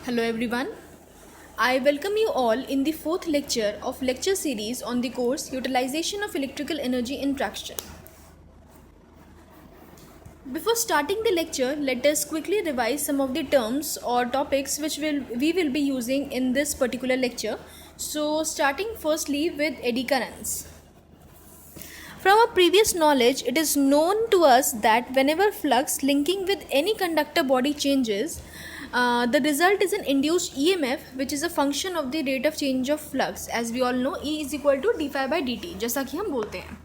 Hello everyone. I welcome you all in the fourth lecture of lecture series on the course Utilization of Electrical Energy in Traction. Before starting the lecture, let us quickly revise some of the terms or topics which we will be using in this particular lecture. So starting firstly with eddy currents. From our previous knowledge, it is known to us that whenever flux linking with any conductor body changes, the result is an induced EMF, which is a function of the rate of change of flux. As we all know, E is equal to d phi by dt, जैसा कि हम बोलते हैं.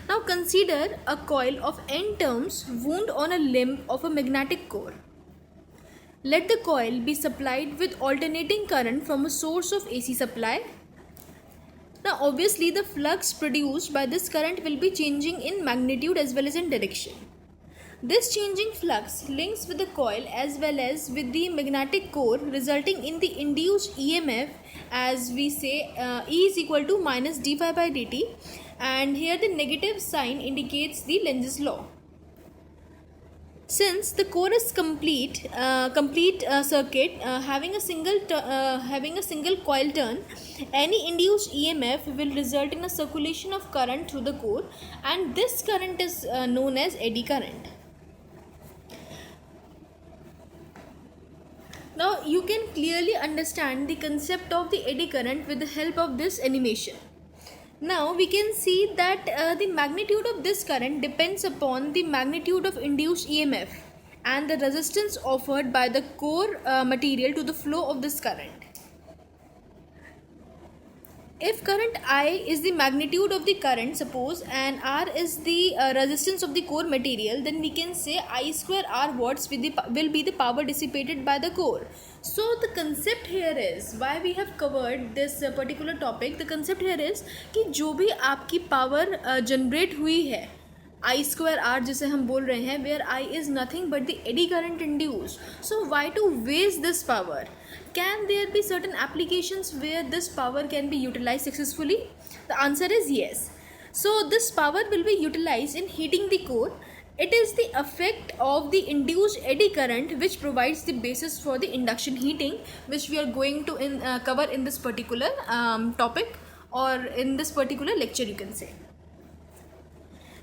Now consider a coil of n turns wound on a limb of a magnetic core. Let the coil be supplied with alternating current from a source of AC supply. Now obviously the flux produced by this current will be changing in magnitude as well as in direction. This changing flux links with the coil as well as with the magnetic core, resulting in the induced EMF, as we say E is equal to minus d phi by dt, and here the negative sign indicates the Lenz's law. Since the core is complete circuit having a single coil turn, any induced EMF will result in a circulation of current through the core, and this current is known as eddy current. Now you can clearly understand the concept of the eddy current with the help of this animation. Now we can see that the magnitude of this current depends upon the magnitude of induced EMF and the resistance offered by the core material to the flow of this current. If current I is the magnitude of the current, suppose, and R is the resistance of the core material, then we can say I square R watts will be the power dissipated by the core. So the concept here is, why we have covered this particular topic, the concept here is कि जो भी आपकी power generate हुई है, I square R जिसे हम बोल रहे हैं, where I is nothing but the eddy current induced. So why to waste this power? Can there be certain applications where this power can be utilized successfully? The answer is yes. So this power will be utilized in heating the core. It is the effect of the induced eddy current which provides the basis for the induction heating, which we are going to cover in this particular topic, or in this particular lecture you can say.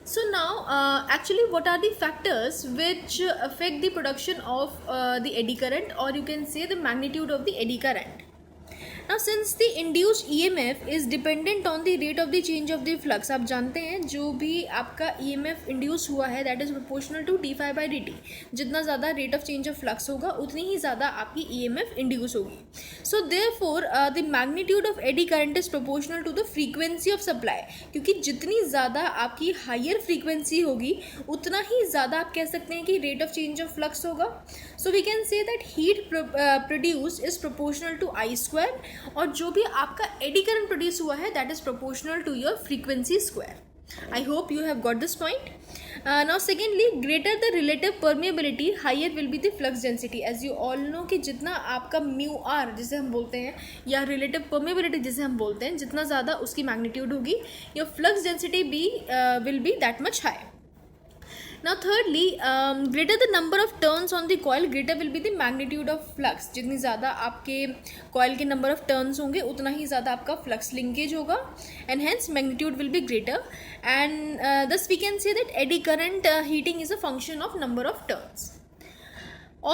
So now actually what are the factors which affect the production of the eddy current, or you can say the magnitude of the eddy current. Now since the induced EMF is dependent on the rate of the change of the flux, आप जानते हैं जो भी आपका EMF induce हुआ है that is proportional to d phi by dt. जितना ज़्यादा rate of change of flux होगा उतनी ही ज़्यादा आपकी EMF induce होगी. So therefore the magnitude of eddy current is proportional to the frequency of supply. क्योंकि जितनी ज़्यादा आपकी higher frequency होगी उतना ही ज़्यादा आप कह सकते हैं कि rate of change of flux होगा. So we can say that heat produced is proportional to I square, और जो भी आपका एडी करंट प्रोड्यूस हुआ है that is proportional to your frequency square. I hope you have got this point. Now secondly, greater the relative permeability higher will be the flux density. As you all know कि जितना आपका mu R जिसे हम बोलते हैं, या relative permeability जिसे हम बोलते हैं, जितना ज़्यादा उसकी मैग्नीट्यूड होगी, योर फ्लक्स डेंसिटी भी will be that much high. Now thirdly, greater the number of turns on the coil, greater will be the magnitude of flux. जितनी ज़्यादा आपके coil के number of turns होंगे उतना ही ज़्यादा आपका flux linkage होगा, and hence magnitude will be greater, and thus we can say that eddy current heating is a function of number of turns.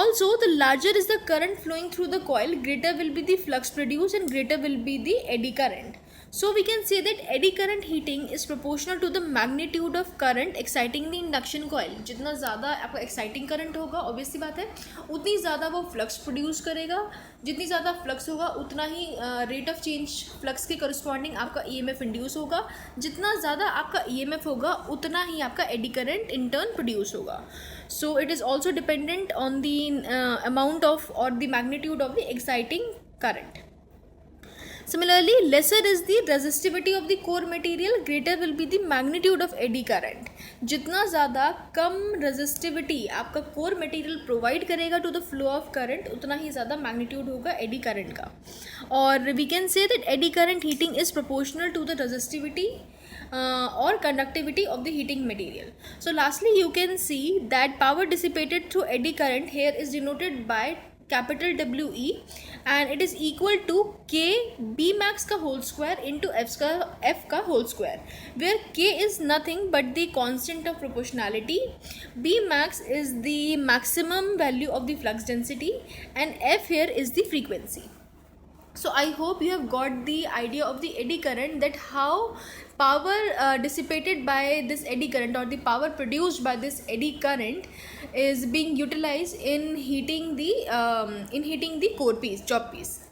Also, the larger is the current flowing through the coil, greater will be the flux produced and greater will be the eddy current. So we can say that eddy current heating is proportional to the magnitude of current exciting the induction coil. जितना ज़्यादा आपका exciting current होगा, obvious सी बात है, उतनी ज़्यादा वो flux produce करेगा. जितनी ज़्यादा flux होगा उतना ही rate of change flux के corresponding आपका EMF induce होगा. जितना ज़्यादा आपका EMF होगा उतना ही आपका eddy current in turn produce होगा. So it is also dependent on the amount of or the magnitude of the exciting current. Similarly, lesser is the resistivity of the core material, greater will be the magnitude of eddy current. जितना ज़्यादा कम resistivity आपका core material provide करेगा to the flow of current, उतना ही ज़्यादा magnitude होगा eddy current का. और we can say that eddy current heating is proportional to the resistivity or conductivity of the heating material. So lastly, you can see that power dissipated through eddy current here is denoted by capital WE, and it is equal to K B max का whole square into F का whole square, where K is nothing but the constant of proportionality, B max is the maximum value of the flux density, and F here is the frequency. So I hope you have got the idea of the eddy current, that how power dissipated by this eddy current or the power produced by this eddy current is being utilized in heating the core piece, job piece.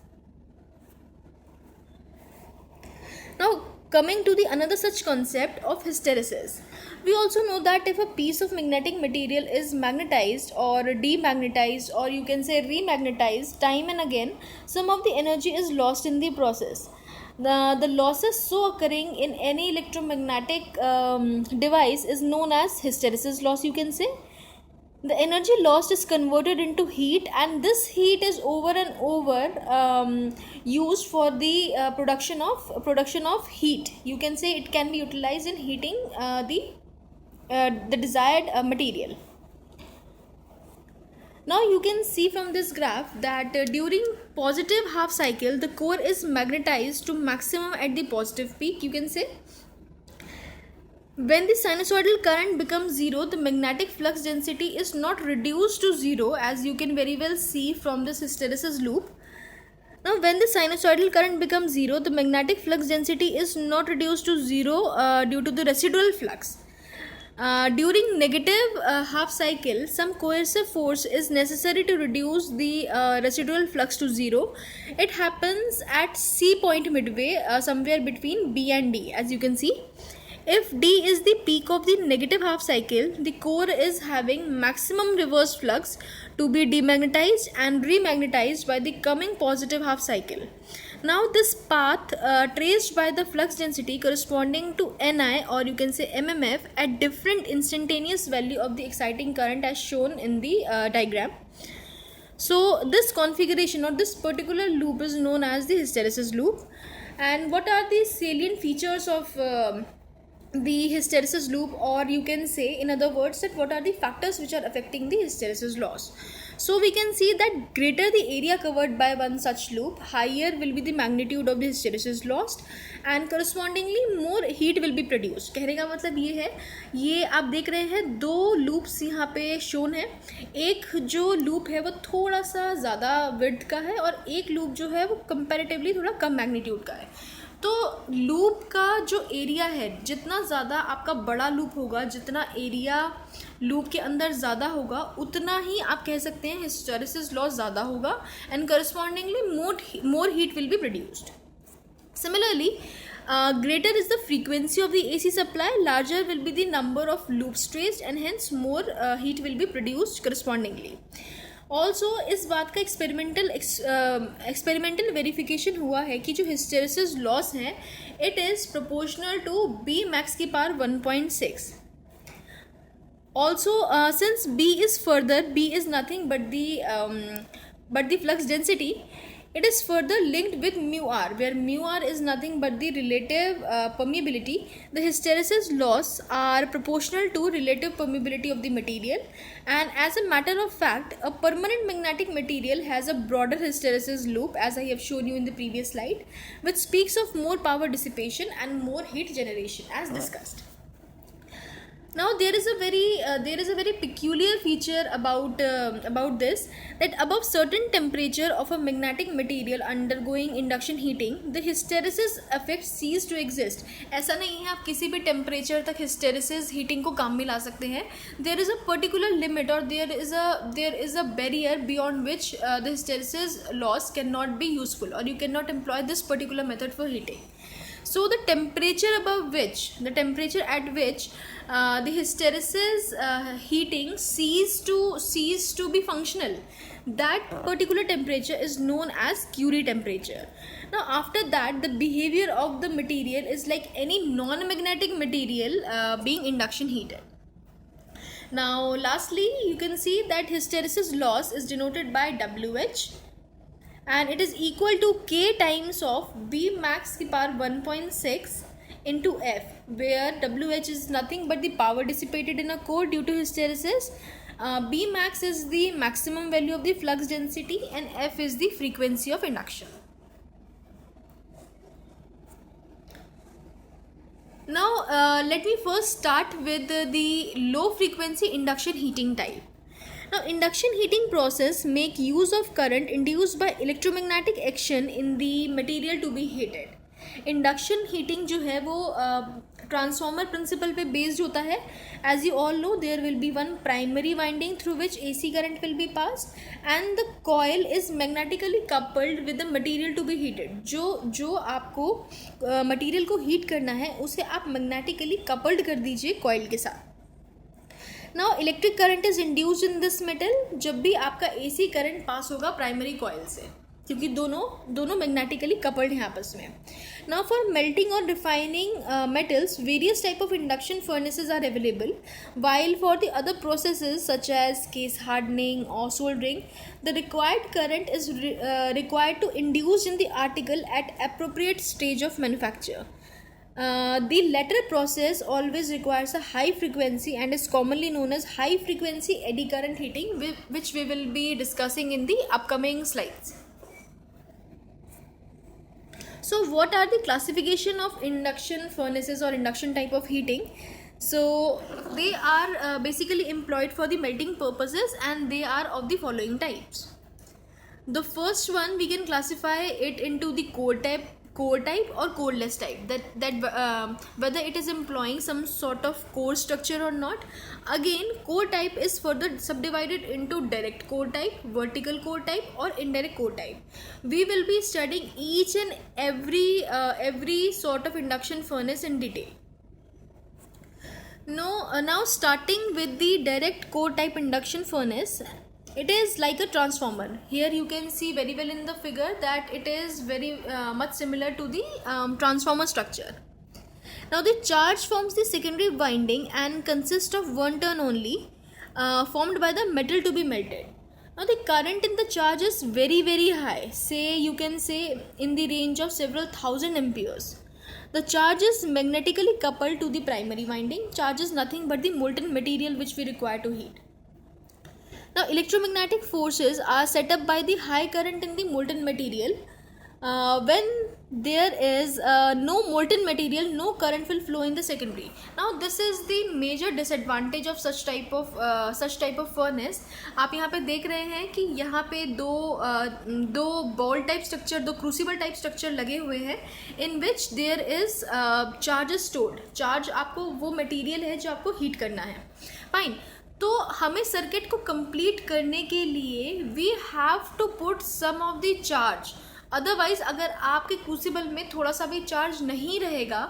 Now coming to the another such concept of hysteresis. We also know that if a piece of magnetic material is magnetized or demagnetized, or you can say remagnetized time and again, some of the energy is lost in the process. The losses so occurring in any electromagnetic device is known as hysteresis loss, you can say. The energy lost is converted into heat, and this heat is over and over used for the production of heat. You can say it can be utilized in heating the desired material. Now you can see from this graph that during positive half cycle the core is magnetized to maximum at the positive peak, you can say. When the sinusoidal current becomes zero, the magnetic flux density is not reduced to zero, as you can very well see from this hysteresis loop. Now when the sinusoidal current becomes zero, the magnetic flux density is not reduced to zero due to the residual flux. During negative half cycle, some coercive force is necessary to reduce the residual flux to zero. It happens at C point midway, somewhere between B and D, as you can see. If D is the peak of the negative half cycle, the core is having maximum reverse flux to be demagnetized and remagnetized by the coming positive half cycle. Now this path traced by the flux density corresponding to Ni, or you can say MMF, at different instantaneous value of the exciting current as shown in the diagram. So this configuration or this particular loop is known as the hysteresis loop. And what are the salient features of the hysteresis loop, or you can say in other words that what are the factors which are affecting the hysteresis loss? So we can see that greater the area covered by one such loop, higher will be the magnitude of the hysteresis lost, and correspondingly more heat will be produced. कहने का मतलब ये है, ये आप देख रहे हैं दो लूप्स यहाँ पे शोन है. एक जो लूप है वो थोड़ा सा ज़्यादा विड्थ का है, और एक लूप जो है वो कंपैरेटिवली थोड़ा कम मैग्नीट्यूड का है. तो लूप का जो एरिया है, जितना ज़्यादा आपका बड़ा लूप होगा, जितना एरिया लूप के अंदर ज़्यादा होगा, उतना ही आप कह सकते हैं हिस्टेरेसिस लॉस ज़्यादा होगा, and correspondingly more heat will be produced. Similarly, greater is the frequency of the AC supply, larger will be the number of loops traced, and hence more heat will be produced correspondingly. Also इस बात का experimental verification हुआ है कि जो hysteresis loss हैं, it is proportional to B max की power 1.6. Also since B is further, B is nothing but the flux density, it is further linked with mu r, where mu r is nothing but the relative permeability. The hysteresis loss are proportional to relative permeability of the material, and as a matter of fact, a permanent magnetic material has a broader hysteresis loop, as I have shown you in the previous slide, which speaks of more power dissipation and more heat generation as discussed. Now there is a very peculiar feature about this, that above certain temperature of a magnetic material undergoing induction heating, the hysteresis effect cease to exist. ऐसा नहीं है आप किसी भी temperature तक hysteresis heating को काम में ला सकते हैं. There is a particular limit, or there is a barrier beyond which the hysteresis loss cannot be useful, or you cannot employ this particular method for heating. So the temperature at which the hysteresis heating cease to be functional, that particular temperature is known as Curie temperature. Now after that, the behavior of the material is like any non-magnetic material being induction heated. Now lastly, you can see that hysteresis loss is denoted by WH, and it is equal to K times of B max की power 1.6 into F, where WH is nothing but the power dissipated in a core due to hysteresis, B max is the maximum value of the flux density and F is the frequency of induction. Now let me first start with the low frequency induction heating type. Now induction heating process make use of current induced by electromagnetic action in the material to be heated. Induction heating जो है वो transformer principle पे based होता है. As you all know there will be one primary winding through which AC current will be passed and the coil is magnetically coupled with the material to be heated. जो आपको material को heat करना है उसे आप magnetically coupled कर दीजिए coil के साथ. Now electric current is induced in this metal जब भी आपका AC करंट पास होगा प्राइमरी कॉइल से, क्योंकि दोनों मैग्नेटिकली कपल्ड हैं आपस में. नाउ फॉर मेल्टिंग और refining metals various type of induction furnaces are available, while for the other processes such as case hardening और soldering the required current is required to induce in the article at appropriate stage of manufacture. The latter process always requires a high frequency and is commonly known as high frequency eddy current heating, which we will be discussing in the upcoming slides. So what are the classification of induction furnaces or induction type of heating? So they are basically employed for the melting purposes and they are of the following types. The first one we can classify it into the core type or coreless type, that whether it is employing some sort of core structure or not. Again, core type is further subdivided into direct core type, vertical core type or indirect core type. We will be studying each and every sort of induction furnace in detail. Now starting with the direct core type induction furnace, it is like a transformer. Here you can see very well in the figure that it is very much similar to the transformer structure. Now the charge forms the secondary winding and consists of one turn only, formed by the metal to be melted. Now the current in the charge is very high, you can say in the range of several thousand amperes. The charge is magnetically coupled to the primary winding. Charge is nothing but the molten material which we require to heat. Now electromagnetic forces are set up by the high current in the molten material. When there is no molten material, no current will flow in the secondary. Now this is the major disadvantage of such type of furnace. आप यहाँ पे देख रहे हैं कि यहाँ पे दो बॉल टाइप स्ट्रक्चर, दो क्रूसिबल टाइप स्ट्रक्चर लगे हुए हैं in which there is charge stored. Charge आपको वो मटेरियल है जो आपको हीट करना है. फाइन. तो हमें सर्किट को कंप्लीट करने के लिए we have to put some of the charge. Otherwise अगर आपके क्रूसिबल में थोड़ा सा भी चार्ज नहीं रहेगा,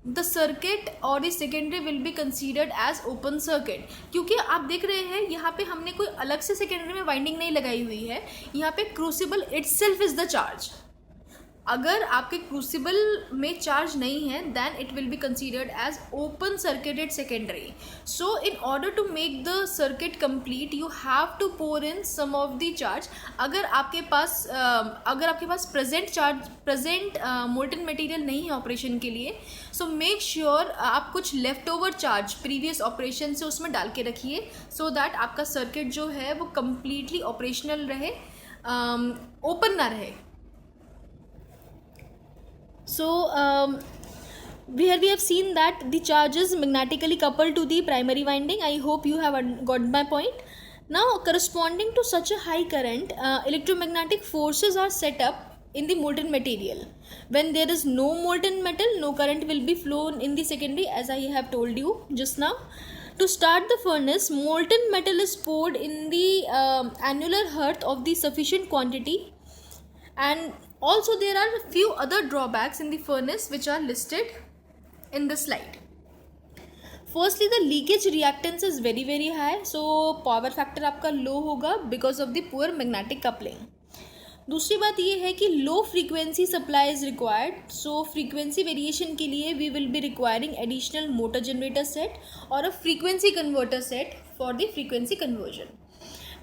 द सर्किट और the secondary will be considered as open circuit. क्योंकि आप देख रहे हैं यहाँ पे हमने कोई अलग से सेकेंडरी में वाइंडिंग नहीं लगाई हुई है. यहाँ पे crucible itself is the charge. अगर आपके क्रूसिबल में चार्ज नहीं है then it will be considered as open circuited secondary. So in order to make the circuit complete you have to pour in some of the charge. अगर आपके पास present molten material नहीं है operation के लिए, so make sure आप कुछ left over charge previous operation से उसमें डाल के रखिए, सो दैट आपका सर्किट जो है वो कम्प्लीटली ऑपरेशनल रहे, ओपन ना रहे. So here we have seen that the charge is magnetically coupled to the primary winding. I hope you have got my point. Now corresponding to such a high current, electromagnetic forces are set up in the molten material. When there is no molten metal, no current will be flown in the secondary, as I have told you just now. To start the furnace, molten metal is poured in the annular hearth of the sufficient quantity, and also there are a few other drawbacks in the furnace which are listed in the slide. Firstly, the leakage reactance is very high, so power factor आपका low होगा because of the poor magnetic coupling. दूसरी बात ये है कि low frequency supply is required. So frequency variation के लिए we will be requiring additional motor generator set और a frequency converter set for the frequency conversion.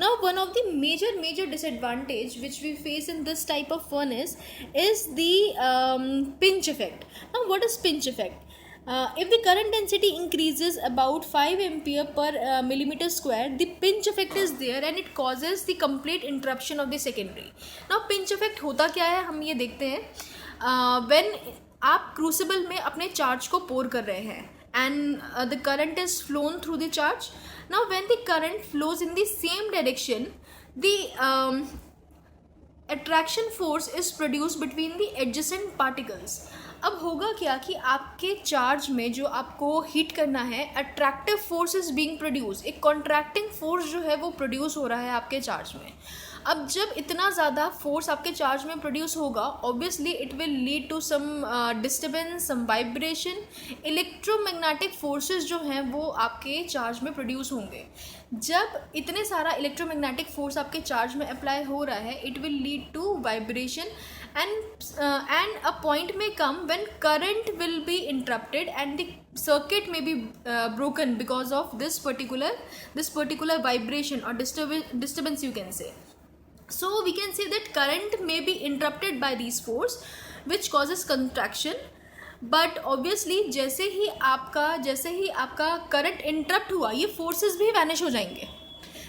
Now one of the major disadvantage which we face in this type of furnace is the pinch effect. Now what is pinch effect? If the current density increases about 5 ampere per millimeter square, the pinch effect is there and it causes the complete interruption of the secondary. Now pinch effect होता क्या है हम ये देखते हैं. When आप crucible में अपने चार्ज को पोर कर रहे हैं and the current is flown through the charge. Now when the current flows in the same direction, the attraction force is produced between the adjacent particles. अब होगा क्या कि आपके चार्ज में जो आपको हीट करना है, attractive force is being produce, एक कॉन्ट्रैक्टिंग फोर्स जो है वो प्रोड्यूस हो रहा है आपके चार्ज में. अब जब इतना ज़्यादा फोर्स आपके चार्ज में प्रोड्यूस होगा, obviously it will lead to some disturbance, some vibration. Electromagnetic forces जो हैं वो आपके चार्ज में प्रोड्यूस होंगे. जब इतने सारा इलेक्ट्रोमैग्नेटिक फोर्स आपके चार्ज में अप्लाई हो रहा है, it will lead to vibration and a point may come when current will be interrupted and the circuit may be broken because of this particular vibration or disturbance you can say. So we can say that current may be interrupted by these force which causes contraction. But obviously जैसे ही आपका current interrupt हुआ, ये forces भी vanish हो जाएंगे,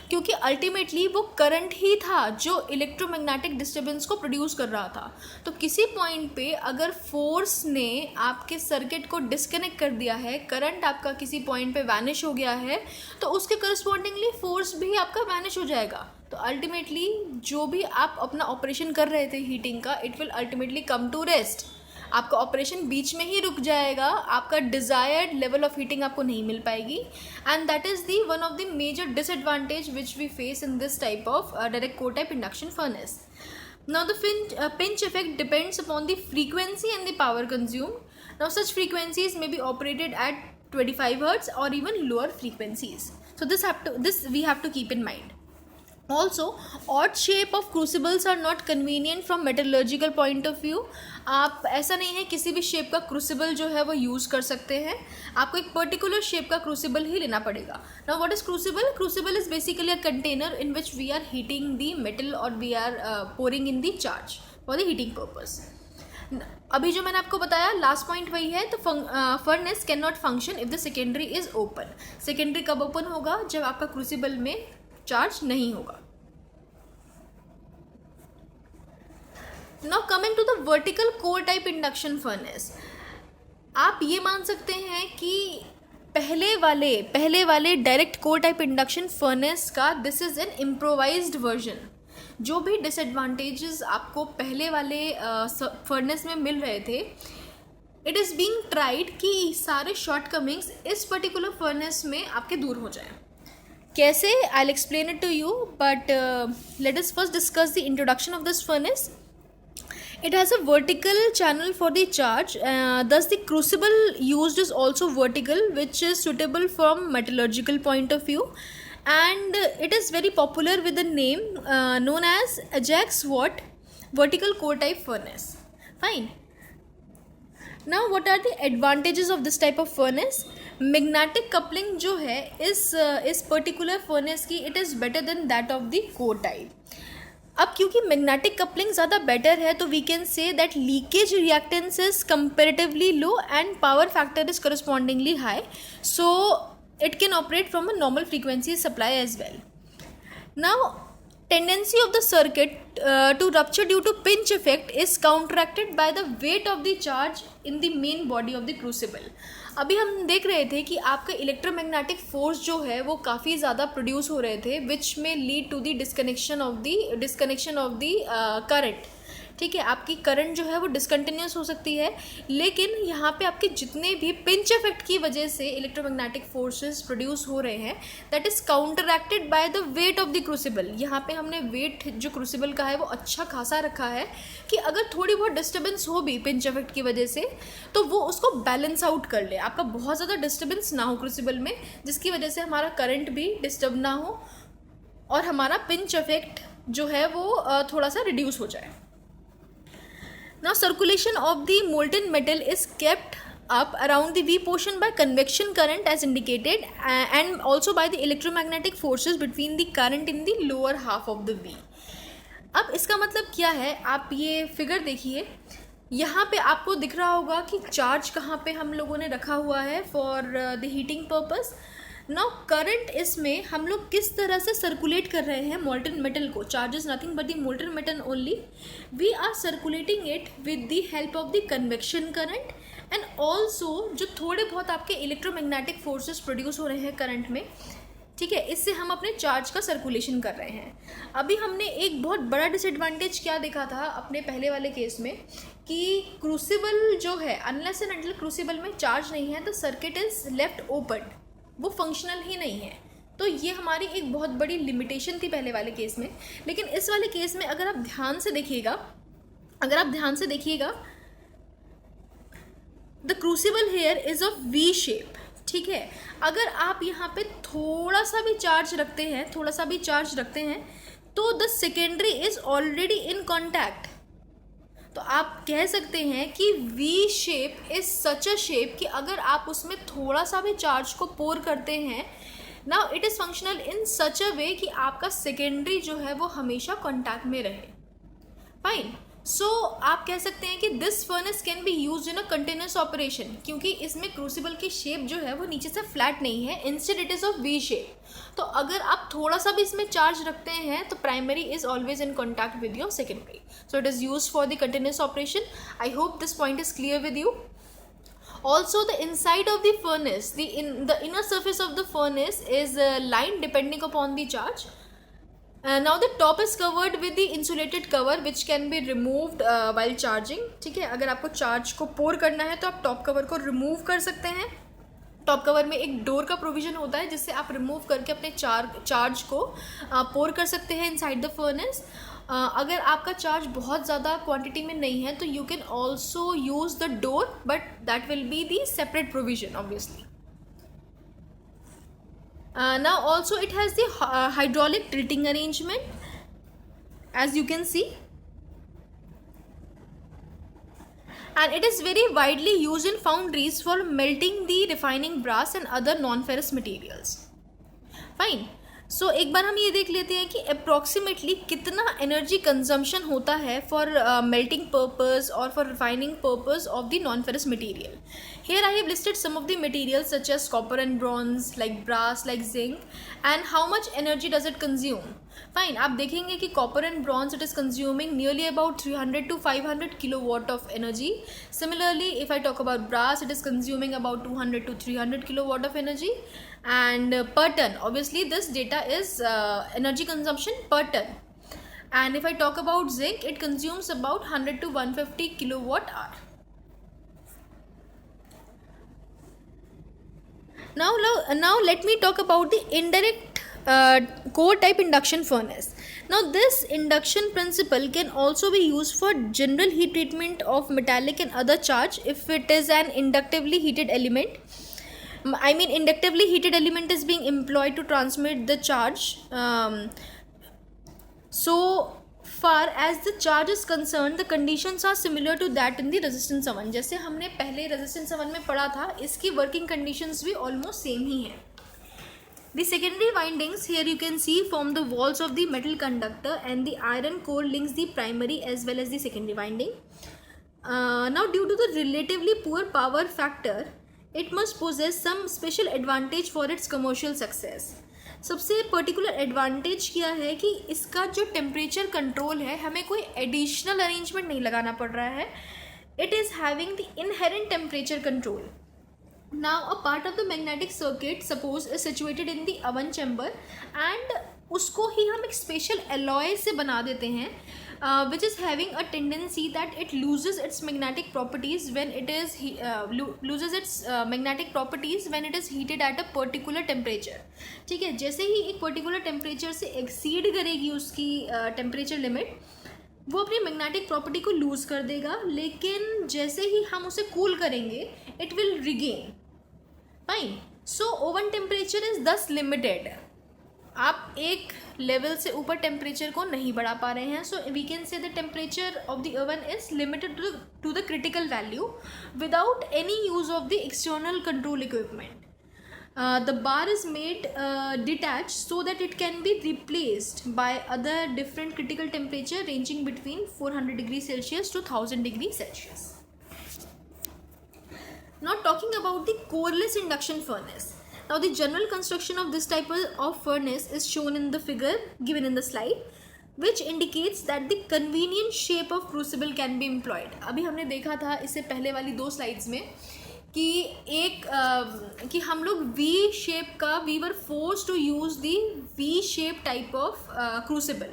क्योंकि ultimately वो करंट ही था जो इलेक्ट्रोमैग्नेटिक डिस्टर्बेंस को प्रोड्यूस कर रहा था. तो किसी पॉइंट पे अगर फोर्स ने आपके सर्किट को डिस्कनेक्ट कर दिया है, करंट आपका किसी पॉइंट पे वैनिश हो गया है, तो उसके करस्पॉन्डिंगली फोर्स भी आपका वैनिश हो जाएगा. तो अल्टीमेटली जो भी आप अपना ऑपरेशन कर रहे थे हीटिंग का, it will ultimately come to rest. आपका ऑपरेशन बीच में ही रुक जाएगा, आपका डिज़ायर्ड लेवल ऑफ हीटिंग आपको नहीं मिल पाएगी. And that is the one of the major disadvantage which we face in this type of direct core type induction furnace. Now the pinch effect depends upon the frequency and the power consumed. Now such frequencies may be operated at 25 Hz or even lower frequencies. So this we have to keep in mind. Also, odd shape of crucibles are not convenient from metallurgical point of view. आप ऐसा नहीं है किसी भी shape का crucible जो है वो यूज़ कर सकते हैं, आपको एक पर्टिकुलर शेप का क्रूसिबल ही लेना पड़ेगा. Now what is crucible? Crucible is basically a container in which we are heating the metal और we are pouring in the charge for the heating purpose. अभी जो मैंने आपको बताया लास्ट पॉइंट वही है. तो furnace can not function if the secondary is open. Secondary कब ओपन होगा? जब आपका क्रूसिबल में चार्ज नहीं होगा. Now coming to the vertical core type induction furnace, आप ये मान सकते हैं कि पहले वाले direct core type induction furnace का this is an improvised version. जो भी डिसएडवांटेजेस आपको पहले वाले फर्नेस में मिल रहे थे, इट इज़ बीइंग ट्राइड कि सारे शॉर्टकमिंग्स इस पर्टिकुलर फर्नेस में आपके दूर हो जाएं. कैसे? I will explain it to you, but let us first discuss the introduction of this furnace. It has a vertical channel for the charge, thus the crucible used is also vertical, which is suitable from metallurgical point of view, and it is very popular with the name known as Ajax Watt vertical core type furnace. Fine. Now what are the advantages of this type of furnace? Magnetic coupling जो है इस particular furnace की, it is better than that of the core type. अब क्योंकि magnetic coupling ज़्यादा better है, तो we can say that leakage reactance is comparatively low and power factor is correspondingly high, so it can operate from a normal frequency supply as well. Now tendency of the circuit to rupture due to pinch effect is counteracted by the weight of the charge in the main body of the crucible. अभी हम देख रहे थे कि आपका electromagnetic force जो है वो काफ़ी ज़्यादा प्रोड्यूस हो रहे थे, which may lead to the disconnection of the current. ठीक है, आपकी करंट जो है वो डिसकंटिन्यूस हो सकती है, लेकिन यहाँ पे आपके जितने भी पिंच इफेक्ट की वजह से इलेक्ट्रोमैग्नेटिक फोर्सेस प्रोड्यूस हो रहे हैं, that is counteracted by the weight of the crucible. यहाँ पे हमने वेट जो क्रूसिबल का है वो अच्छा खासा रखा है कि अगर थोड़ी बहुत डिस्टर्बेंस हो भी पिंच इफेक्ट की वजह से, तो वो उसको बैलेंस आउट कर ले, आपका बहुत ज़्यादा डिस्टर्बेंस ना हो क्रूसिबल में, जिसकी वजह से हमारा करंट भी डिस्टर्ब ना हो और हमारा पिंच इफेक्ट जो है वो थोड़ा सा रिड्यूस हो जाए. Now circulation of the molten metal is kept up around the V portion by convection current as indicated, and also by the electromagnetic forces between the current in the lower half of the V. अब इसका मतलब क्या है? आप ये figure देखिए, यहाँ पे आपको दिख रहा होगा कि चार्ज कहाँ पे हम लोगों ने रखा हुआ है for the heating purpose. Now current इसमें हम लोग किस तरह से सर्कुलेट कर रहे हैं मोल्टन मेटल को. Charge is nothing but the molten metal only. We are circulating it with the help of the convection current and also जो थोड़े बहुत आपके इलेक्ट्रोमैग्नेटिक फोर्सेस प्रोड्यूस हो रहे हैं करंट में, ठीक है, इससे हम अपने चार्ज का सर्कुलेशन कर रहे हैं. अभी हमने एक बहुत बड़ा डिसएडवांटेज क्या देखा था अपने पहले वाले केस में कि क्रूसिबल जो है, अनलेस एंड अनटिल क्रूसिबल में चार्ज नहीं है, the circuit is left open, वो फंक्शनल ही नहीं है. तो ये हमारी एक बहुत बड़ी लिमिटेशन थी पहले वाले केस में. लेकिन इस वाले केस में अगर आप ध्यान से देखिएगा, the crucible here is of V shape. ठीक है, अगर आप यहाँ पे थोड़ा सा भी चार्ज रखते हैं तो the secondary is already in contact. तो आप कह सकते हैं कि V shape is such a shape कि अगर आप उसमें थोड़ा सा भी चार्ज को पोर करते हैं, now it is functional in such a way कि आपका सेकेंडरी जो है वो हमेशा कॉन्टैक्ट में रहे. फाइन. सो आप कह सकते हैं कि this furnace can be use in a continuous operation, क्योंकि इसमें क्रूसिबल की शेप जो है वो नीचे से फ्लैट नहीं है, instead it is of V shape. तो अगर आप थोड़ा सा भी इसमें चार्ज रखते हैं तो primary is always in contact with your secondary. So it is use for the continuous operation. I hope this point is clear with you. Also, the inside of the furnace, the inner surface of the furnace is lined depending upon the charge. Now the top is covered with the insulated cover which can be removed while charging. ठीक है, अगर आपको charge को पोर करना है तो आप top cover को रिमूव कर सकते हैं. टॉप कवर में एक डोर का प्रोविजन होता है जिससे आप रिमूव करके अपने चार्ज को पोर कर सकते हैं इनसाइड द फर्नेस. अगर आपका चार्ज बहुत ज़्यादा क्वांटिटी में नहीं है तो you can also use the door, but that will be the separate provision obviously. Now also it has the hydraulic tilting arrangement, as you can see, and it is very widely used in foundries for melting the refining brass and other non-ferrous materials. Fine. सो एक बार हम ये देख लेते हैं कि approximately कितना energy consumption होता है फॉर मेल्टिंग पर्पस और for refining purpose of the non ferrous material. Here I have listed some of the materials such as copper and bronze, like brass, like zinc, and how much energy does it consume. Fine, आप देखेंगे कि copper and bronze it is consuming nearly about 300 to 500 kilowatt of energy. Similarly, if I talk about brass, it is consuming about 200 to 300 kilowatt of energy. And per ton, obviously this data is energy consumption per ton. And if I talk about zinc, it consumes about 100 to 150 kilowatt hour. Now let me talk about the indirect core type induction furnace. Now this induction principle can also be used for general heat treatment of metallic and other charge if it is an inductively heated element. I mean, inductively heated element is being employed to transmit the charge. So far as the charge is concerned, the conditions are similar to that in the resistance oven. जैसे हमने पहले resistance oven में पढ़ा था, इसकी working conditions भी almost same ही है. The secondary windings here you can see form the walls of the metal conductor, and the iron core links the primary as well as the secondary winding. Now due to the relatively poor power factor, it must possess some special advantage for its commercial success. सबसे particular advantage क्या है कि इसका जो temperature control है, हमें कोई additional arrangement नहीं लगाना पड़ रहा है. It is having the inherent temperature control. Now a part of the magnetic circuit suppose is situated in the oven chamber, and उसको ही हम एक स्पेशल एलॉय से बना देते हैं which is having a tendency that it loses its magnetic properties when it is magnetic properties when it is heated at a particular temperature. ठीक है, जैसे ही एक पर्टिकुलर टेम्परेचर से एक्सीड करेगी उसकी टेम्परेचर लिमिट, वो अपनी मैग्नेटिक प्रॉपर्टी को लूज़ कर देगा. लेकिन जैसे ही हम उसे कूल करेंगे it will regain. Fine. So oven temperature is दस लिमिटेड. आप एक लेवल से ऊपर टेम्परेचर को नहीं बढ़ा पा रहे हैं. So we can say the temperature of the oven is limited to the critical value without any use of the external control equipment. The bar is made detached so that it can be replaced by other different critical temperature ranging between 400 degrees Celsius to 1000 degrees Celsius. Now talking about the coreless induction furnace. Now the general construction of this type of furnace is shown in the figure given in the slide, which indicates that the convenient shape of crucible can be employed. अभी हमने देखा था इससे पहले वाली 2 slides में कि कि हम लोग वी शेप का we were force to use the V shape type of crucible,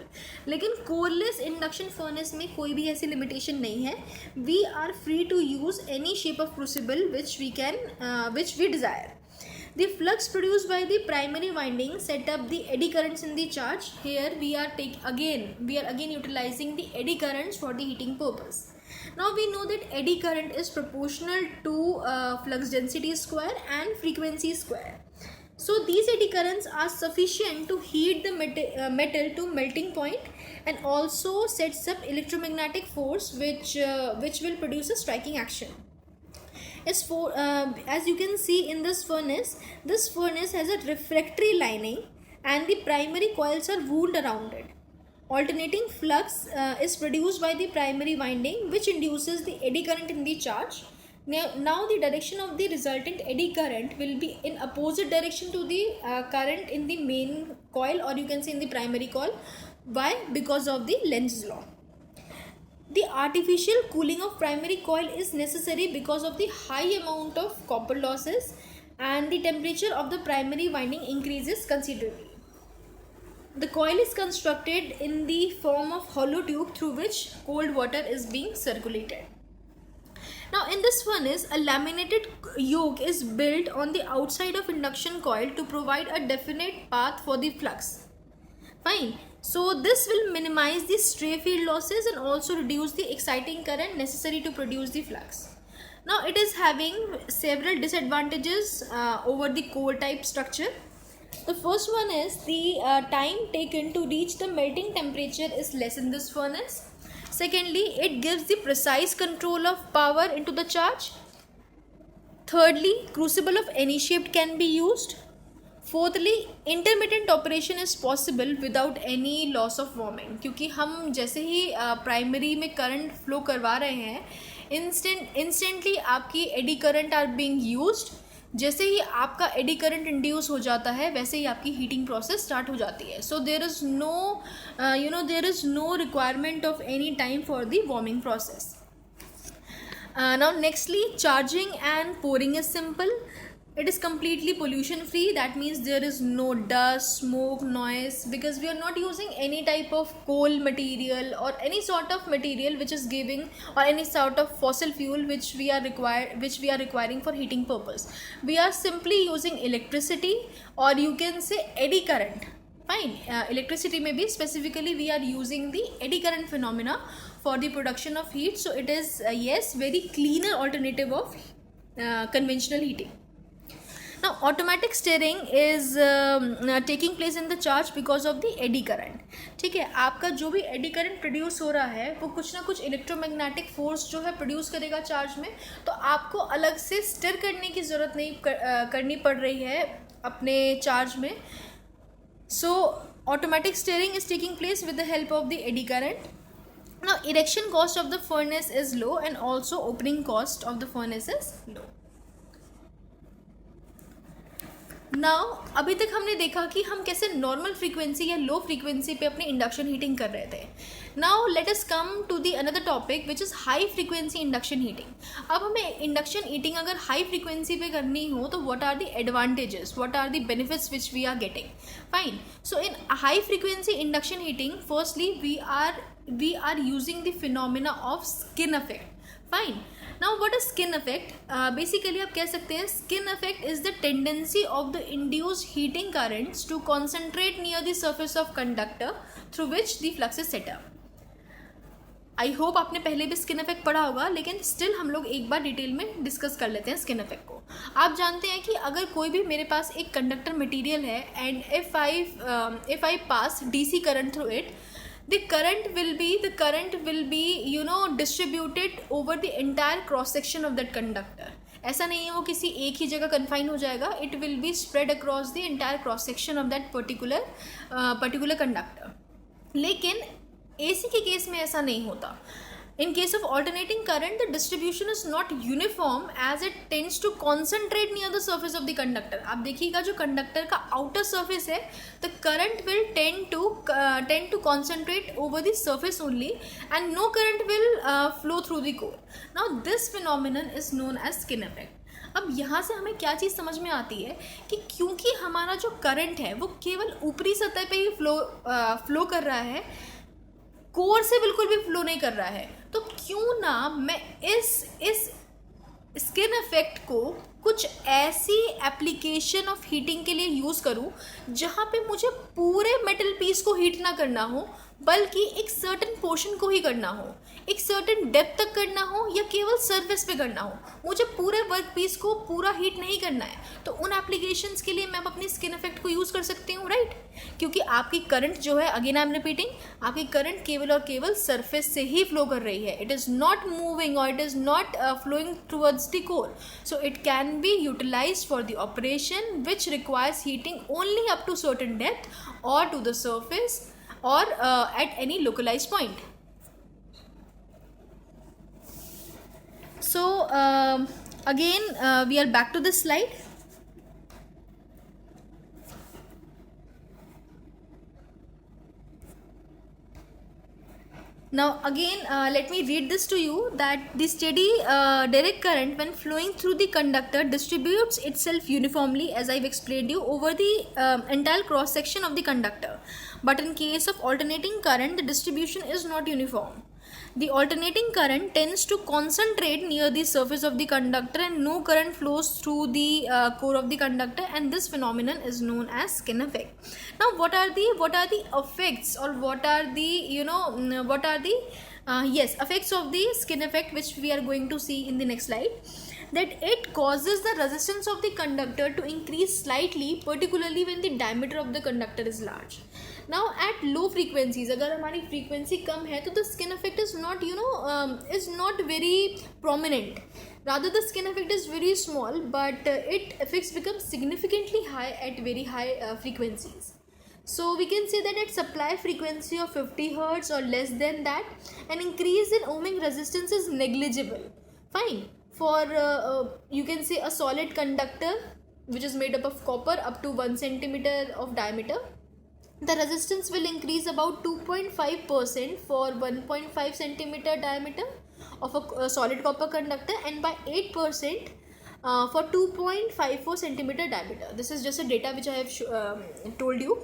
लेकिन कोरलेस इंडक्शन फर्नेस में कोई भी ऐसी लिमिटेशन नहीं है. We are free to use any shape of crucible which we desire. The flux produced by the primary winding set up the eddy currents in the charge. Here we are again utilizing the eddy currents for the heating purpose. Now we know that eddy current is proportional to flux density square and frequency square. So these eddy currents are sufficient to heat the metal to melting point and also sets up electromagnetic force which will produce a striking action. As you can see in this furnace has a refractory lining and the primary coils are wound around it. Alternating flux is produced by the primary winding, which induces the eddy current in the charge. Now the direction of the resultant eddy current will be in opposite direction to the current in the main coil, or you can say in the primary coil. Why? Because of the Lenz's law. The artificial cooling of primary coil is necessary because of the high amount of copper losses, and the temperature of the primary winding increases considerably. The coil is constructed in the form of hollow tube through which cold water is being circulated. Now in this furnace, a laminated yoke is built on the outside of induction coil to provide a definite path for the flux. Fine. So this will minimize the stray field losses and also reduce the exciting current necessary to produce the flux. Now it is having several disadvantages over the core type structure. The first one is the time taken to reach the melting temperature is less in this furnace. Secondly, it gives the precise control of power into the charge. Thirdly, crucible of any shape can be used. Fourthly, intermittent operation is possible without any loss of warming, क्योंकि हम जैसे ही primary में current flow करवा रहे हैं, instantly आपकी eddy current are being used. जैसे ही आपका एडी करंट इंड्यूस हो जाता है वैसे ही आपकी हीटिंग प्रोसेस स्टार्ट हो जाती है. So there is no requirement of any time for the warming process. Now nextly, charging and pouring is simple. It is completely pollution free. That means there is no dust, smoke, noise, because we are not using any type of coal material or any sort of material which is giving, or any sort of fossil fuel which we are requiring for heating purpose. We are simply using electricity, or you can say eddy current. Fine. Electricity maybe specifically we are using the eddy current phenomena for the production of heat. So it is yes, very cleaner alternative of conventional heating. Now automatic steering is taking place in the charge because of the eddy current. ठीक है, आपका जो भी eddy current produce हो रहा है वो कुछ ना कुछ इलेक्ट्रोमैग्नेटिक फोर्स जो है प्रोड्यूस करेगा चार्ज में, तो आपको अलग से स्टिर करने की ज़रूरत नहीं करनी पड़ रही है अपने चार्ज में. So automatic steering is taking place with the help of the eddy current. Now erection cost of the furnace is low and also opening cost of the furnace is low. Now अभी तक हमने देखा कि हम कैसे normal frequency या low frequency पे अपनी इंडक्शन हीटिंग कर रहे थे. Now let us come to the another topic which is high frequency induction heating. अब हमें इंडक्शन हीटिंग अगर हाई फ्रीक्वेंसी पे करनी हो तो what are the advantages, what are the benefits which we are getting. Fine. So in high frequency induction heating, firstly we are using the phenomena of skin effect. Fine. Now what is skin effect? Basically आप कह सकते हैं skin effect is the tendency of the induced heating currents to concentrate near the surface of conductor through which the flux is set up. I hope आपने पहले भी skin effect पढ़ा होगा, लेकिन स्टिल हम लोग एक बार डिटेल में डिस्कस कर लेते हैं स्किन इफेक्ट को. आप जानते हैं कि अगर कोई भी मेरे पास एक कंडक्टर मटेरियल है and if I pass DC current through it, the current will be distributed over the entire cross section of that conductor, ऐसा नहीं है वो किसी एक ही जगह कन्फाइन हो जाएगा, it will be spread across the entire cross section of that particular conductor. लेकिन AC के केस में ऐसा नहीं होता। In case of alternating current, the distribution is not uniform as it tends to concentrate near the surface of the conductor. आप देखिएगा जो conductor का outer surface है, the current will tend to concentrate over the surface only, and no current will flow through the core. Now this phenomenon is known as skin effect. अब यहाँ से हमें क्या चीज़ समझ में आती है कि क्योंकि हमारा जो करंट है वो केवल ऊपरी सतह पे ही फ्लो कर रहा है, कोर से बिल्कुल भी फ्लो नहीं कर रहा है, तो क्यों ना मैं इस स्किन इफेक्ट को कुछ ऐसी एप्लीकेशन ऑफ हीटिंग के लिए यूज़ करूं जहां पे मुझे पूरे मेटल पीस को हीट ना करना हो, बल्कि एक सर्टेन पोर्शन को ही करना हो, एक सर्टेन डेप्थ तक करना हो या केवल सरफेस पे करना हो, मुझे पूरे वर्क पीस को पूरा हीट नहीं करना है। तो उन एप्लीकेशंस के लिए मैं अपनी स्किन इफेक्ट को यूज़ कर सकती हूँ, राइट? क्योंकि आपकी करंट जो है, अगेन आई एम रिपीटिंग, आपकी करंट केवल और केवल सरफेस से ही फ्लो कर रही है, इट इज़ नॉट मूविंग और it is not flowing towards the core, so it can be utilized for the operation which requires heating only up to certain depth or to the surface or at any localized point. So again we are back to this slide. Now again let me read this to you, that the steady direct current when flowing through the conductor distributes itself uniformly, as I've explained you, over the entire cross section of the conductor. But in case of alternating current, the distribution is not uniform. The alternating current tends to concentrate near the surface of the conductor and no current flows through the core of the conductor, and this phenomenon is known as skin effect. Now what are the effects, or what are the effects of the skin effect, which we are going to see in the next slide? That it causes the resistance of the conductor to increase slightly, particularly when the diameter of the conductor is large. Now at low frequencies, अगर हमारी frequency कम है तो the skin effect is not very prominent. Rather the skin effect is very small, but it effects become significantly high at very high frequencies. So we can say that at supply frequency of 50 Hz or less than that, an increase in ohmic resistance is negligible. Fine. For you can say a solid conductor which is made up of copper up to 1 centimeter of diameter, the resistance will increase about 2.5% for 1.5 centimeter diameter of a solid copper conductor, and by 8% for 2.54 centimeter diameter. This is just a data which I have told you.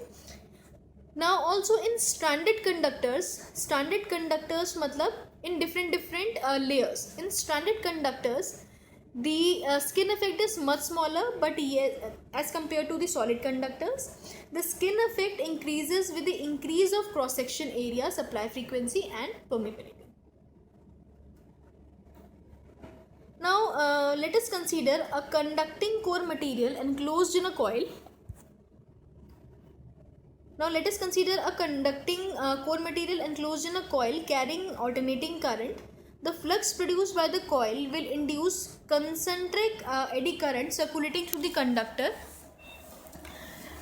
Now also in stranded conductors matlab in different layers. In stranded conductors, the skin effect is much smaller, but as compared to the solid conductors, the skin effect increases with the increase of cross section area, supply frequency and permeability. Now let us consider a conducting core material enclosed in a coil. Now let us consider a conducting core material enclosed in a coil carrying alternating current. The flux produced by the coil will induce concentric eddy current circulating through the conductor.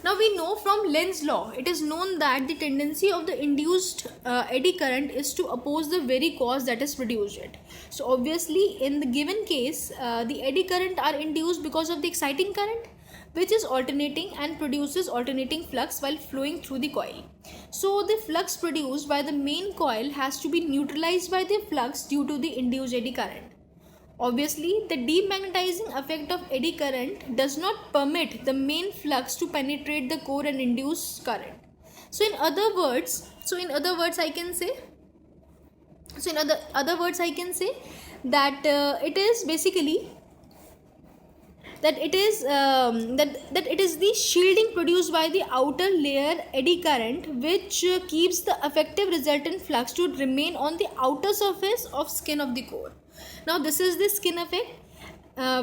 Now we know from Lenz's law, it is known that the tendency of the induced eddy current is to oppose the very cause that is produced it. So obviously in the given case, the eddy current are induced because of the exciting current, which is alternating and produces alternating flux while flowing through the coil. So the flux produced by the main coil has to be neutralized by the flux due to the induced eddy current. Obviously, the demagnetizing effect of eddy current does not permit the main flux to penetrate the core and induce current. So in other words I can say that it is basically that it is the shielding produced by the outer layer eddy current which keeps the effective resultant flux to remain on the outer surface of skin of the core. Now this is the skin effect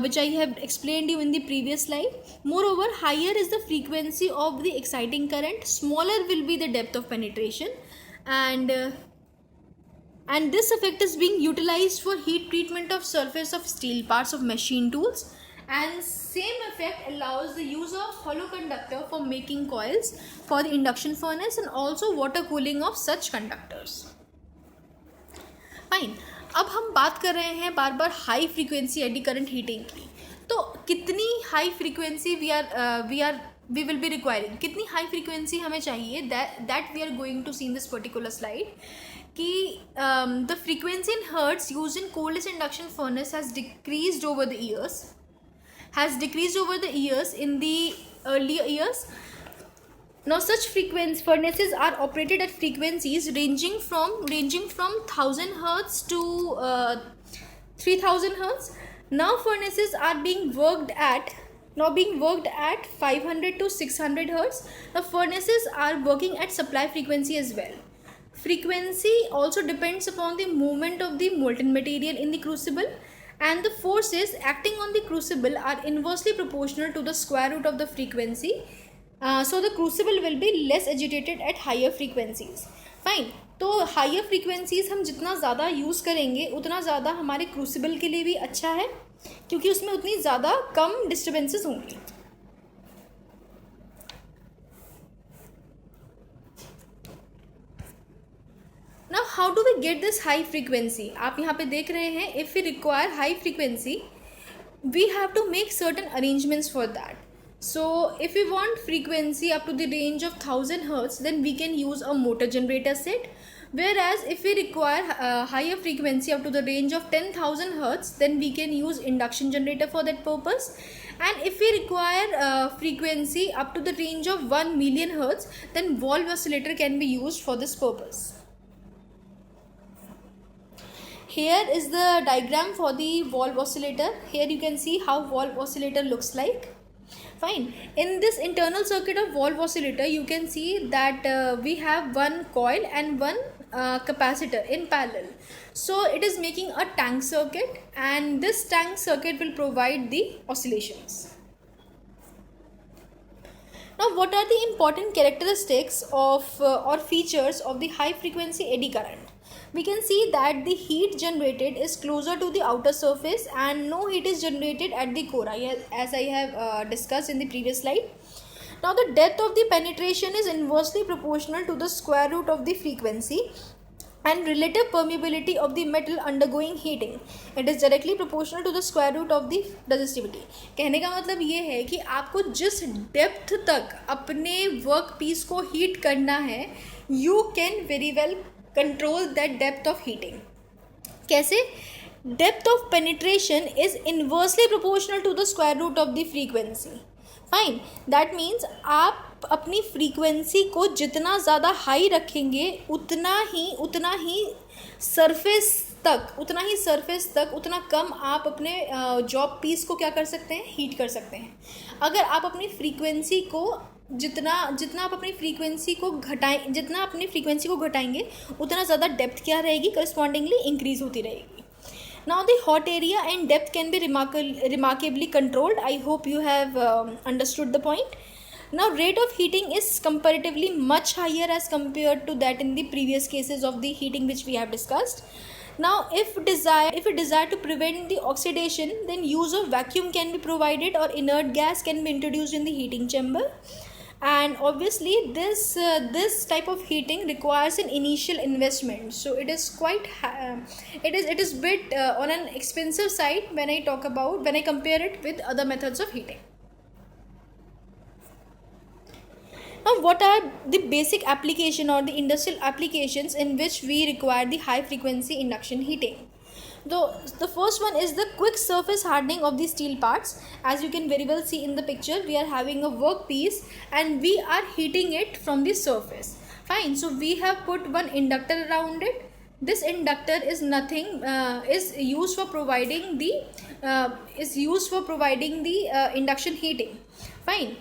which I have explained you in the previous slide. Moreover, higher is the frequency of the exciting current, smaller will be the depth of penetration, and and this effect is being utilized for heat treatment of surface of steel parts of machine tools, and same effect allows the use of hollow conductor for making coils for the induction furnace and also water cooling of such conductors. Fine, अब हम बात कर रहे हैं बार बार high frequency eddy current heating की. तो कितनी high frequency we will be requiring, कितनी हाई फ्रीक्वेंसी हमें चाहिए, that we are going to see in this particular slide. कि the frequency in hertz use in coreless induction furnace has decreased over the years in the earlier years. Now such frequency furnaces are operated at frequencies ranging from 1000 hertz to 3000 hertz. Now furnaces are being worked at 500 to 600 hertz. Now furnaces are working at supply frequency as well. Frequency also depends upon the movement of the molten material in the crucible, and the forces acting on the crucible are inversely proportional to the square root of the frequency. So the crucible will be less agitated at higher frequencies. Fine. तो higher frequencies हम जितना ज़्यादा use करेंगे उतना ज़्यादा हमारे crucible के लिए भी अच्छा है, क्योंकि उसमें उतनी ज़्यादा कम डिस्टर्बेंसेस होंगी. Now how do we get this high frequency? आप यहाँ पे देख रहे हैं, if we require high frequency, we have to make certain arrangements for that. So if we want frequency up to the range of 1000 hertz, then we can use a motor generator set. Whereas if we require higher frequency up to the range of 10,000 hertz, then we can use induction generator for that purpose. And if we require frequency up to the range of 1 million hertz, then valve oscillator can be used for this purpose. Here is the diagram for the valve oscillator. Here you can see how valve oscillator looks like. Fine. In this internal circuit of valve oscillator, you can see that we have one coil and one capacitor in parallel. So it is making a tank circuit, and this tank circuit will provide the oscillations. Now what are the important characteristics of or features of the high frequency eddy current? We can see that the heat generated is closer to the outer surface and no heat is generated at the core, as I have discussed in the previous slide. Now the depth of the penetration is inversely proportional to the square root of the frequency, and relative permeability of the metal undergoing heating, it is directly proportional to the square root of the resistivity. कहने का मतलब ये है कि आपको जिस depth तक अपने वर्क पीस को हीट करना है, you can very well control that depth of heating. कैसे? Depth of penetration is inversely proportional to the square root of the frequency. Fine. That means आप अपनी फ्रीक्वेंसी को जितना ज़्यादा हाई रखेंगे उतना ही सरफेस तक उतना कम आप अपने जॉब पीस को क्या कर सकते हैं, हीट कर सकते हैं. अगर आप अपनी फ्रीक्वेंसी को जितना आप अपनी फ्रीक्वेंसी को घटाएंगे उतना ज़्यादा डेप्थ क्या रहेगी, करस्पॉन्डिंगली इंक्रीज होती रहेगी. Now the hot area and depth can be remarkably controlled. I hope you have understood the point. Now rate of heating is comparatively much higher as compared to that in the previous cases of the heating which we have discussed. Now if we desire to prevent the oxidation, then use of vacuum can be provided or inert gas can be introduced in the heating chamber. And obviously this type of heating requires an initial investment, so it is quite it is bit on an expensive side when I compare it with other methods of heating. Now what are the basic application or the industrial applications in which we require the high frequency induction heating? The first one is the quick surface hardening of the steel parts. As you can very well see in the picture, we are having a workpiece and we are heating it from the surface. Fine. So we have put one inductor around it. This inductor is is used for providing the induction heating. Fine.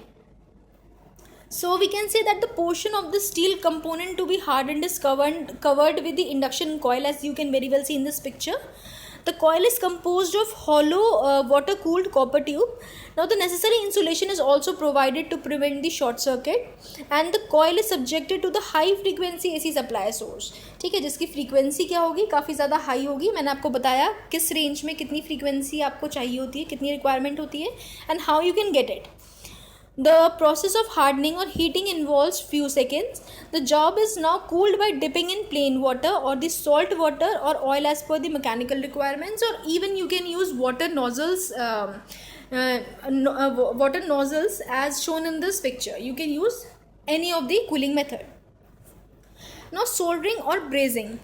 So we can say that the portion of the steel component to be hardened is covered with the induction coil, as you can very well see in this picture. The coil is composed of hollow water cooled copper tube. Now the necessary insulation is also provided to prevent the short circuit, and the coil is subjected to the high frequency AC supply source. ठीक है, जिसकी frequency क्या होगी, काफ़ी ज़्यादा high होगी. मैंने आपको बताया किस रेंज में कितनी फ्रीक्वेंसी आपको चाहिए होती है, कितनी रिक्वायरमेंट होती है, and how you can get it. The process of hardening or heating involves few seconds. The job is now cooled by dipping in plain water or the salt water or oil as per the mechanical requirements, or even you can use water nozzles as shown in this picture. You can use any of the cooling method. Now soldering or brazing.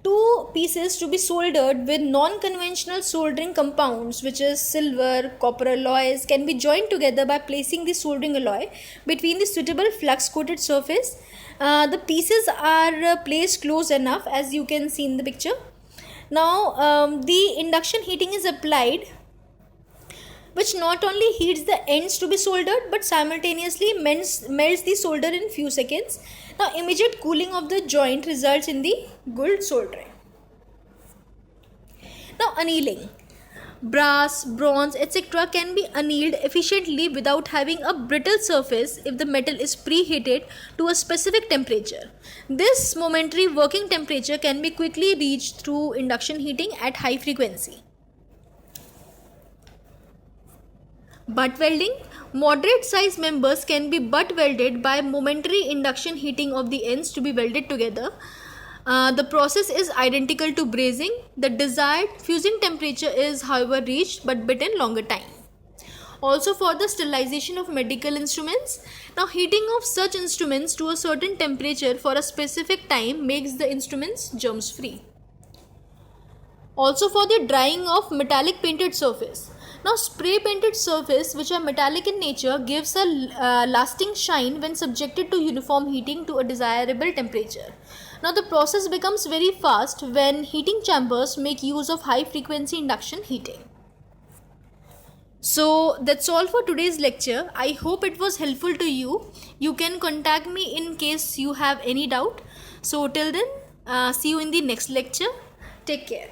Two pieces to be soldered with non-conventional soldering compounds, which is silver, copper alloys, can be joined together by placing the soldering alloy between the suitable flux-coated surface. The pieces are placed close enough, as you can see in the picture. Now the induction heating is applied, which not only heats the ends to be soldered but simultaneously melts the solder in few seconds. Now immediate cooling of the joint results in the good soldering. Now annealing. Brass, bronze, etc. can be annealed efficiently without having a brittle surface if the metal is preheated to a specific temperature. This momentary working temperature can be quickly reached through induction heating at high frequency. Butt welding. Moderate size members can be butt welded by momentary induction heating of the ends to be welded together. The process is identical to brazing. The desired fusing temperature is however reached but bit in longer time. Also for the sterilization of medical instruments. Now heating of such instruments to a certain temperature for a specific time makes the instruments germs free. Also for the drying of metallic painted surface. Now spray painted surface which are metallic in nature gives a lasting shine when subjected to uniform heating to a desirable temperature. Now the process becomes very fast when heating chambers make use of high frequency induction heating. So that's all for today's lecture. I hope it was helpful to you. You can contact me in case you have any doubt. So till then, see you in the next lecture. Take care.